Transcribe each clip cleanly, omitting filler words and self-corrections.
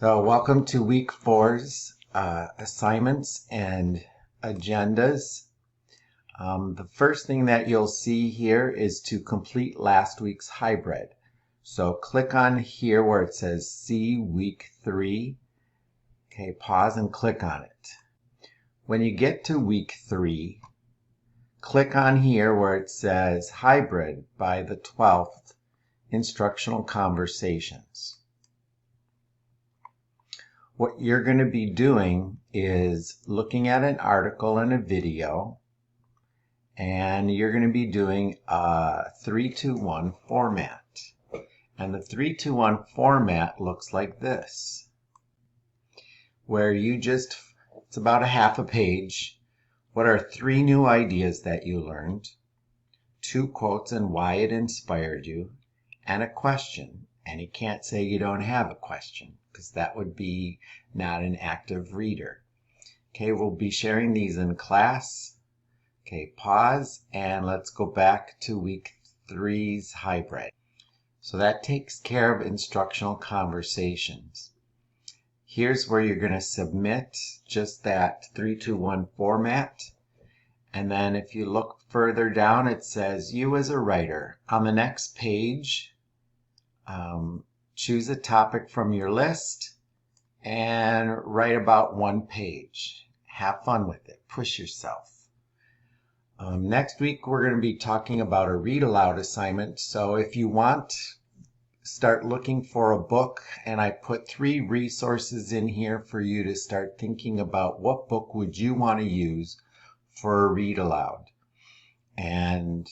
So welcome to week 4's assignments and agendas. The first thing that you'll see here is to complete last week's hybrid. So click on here where it says see week 3. Okay, pause and click on it. When you get to week 3, click on here where it says hybrid by the 12th, instructional conversations. What you're going to be doing is looking at an article and a video, and you're going to be doing a 3-2-1 format. And the 3-2-1 format looks like this, where it's about a half a page. What are 3 new ideas that you learned, 2 quotes and why it inspired you, and a question. And you can't say you don't have a question, because that would be not an active reader. Okay, we'll be sharing these in class. Okay, pause, and let's go back to week 3's hybrid. So that takes care of instructional conversations. Here's where you're going to submit just that 3-2-1 format. And then if you look further down, it says you as a writer. On the next page, choose a topic from your list and write about 1 page. Have fun with it. Push yourself. Next week, we're going to be talking about a read aloud assignment. So if you want, start looking for a book, and I put 3 resources in here for you to start thinking about what book would you want to use for a read aloud. And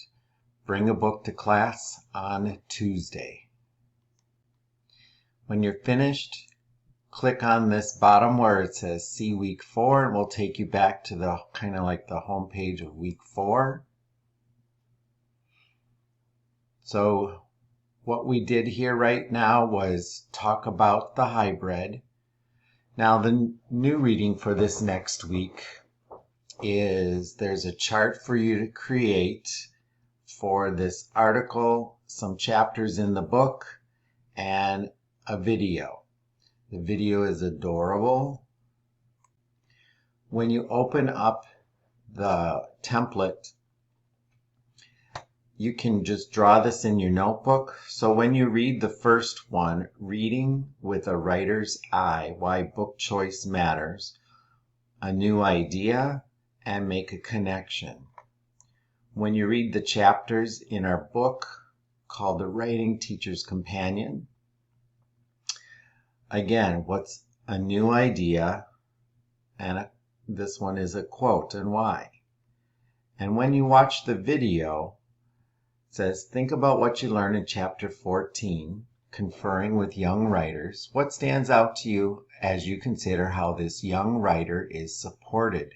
bring a book to class on Tuesday. When you're finished, click on this bottom where it says see week 4, and we'll take you back to the kind of like the home page of week 4. So what we did here right now was talk about the hybrid. Now the new reading for this next week is there's a chart for you to create for this article, some chapters in the book, and a video. The video is adorable. When you open up the template, you can just draw this in your notebook. So when you read the first one, Reading with a Writer's Eye, Why Book Choice Matters, a new idea, and make a connection. When you read the chapters in our book called The Writing Teacher's Companion, again, what's a new idea? And this one is a quote and why. And when you watch the video, it says, think about what you learned in chapter 14, Conferring with Young Writers. What stands out to you as you consider how this young writer is supported?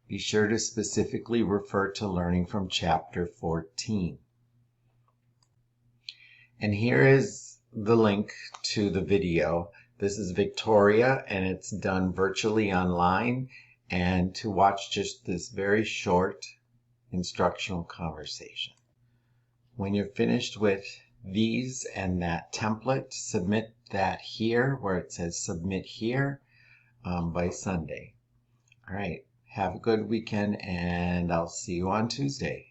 Be sure to specifically refer to learning from chapter 14. And here is the link to the video. This is Victoria, and it's done virtually online, and to watch just this very short instructional conversation. When you're finished with these and that template, submit that here where it says submit here by Sunday. All right, have a good weekend, and I'll see you on Tuesday.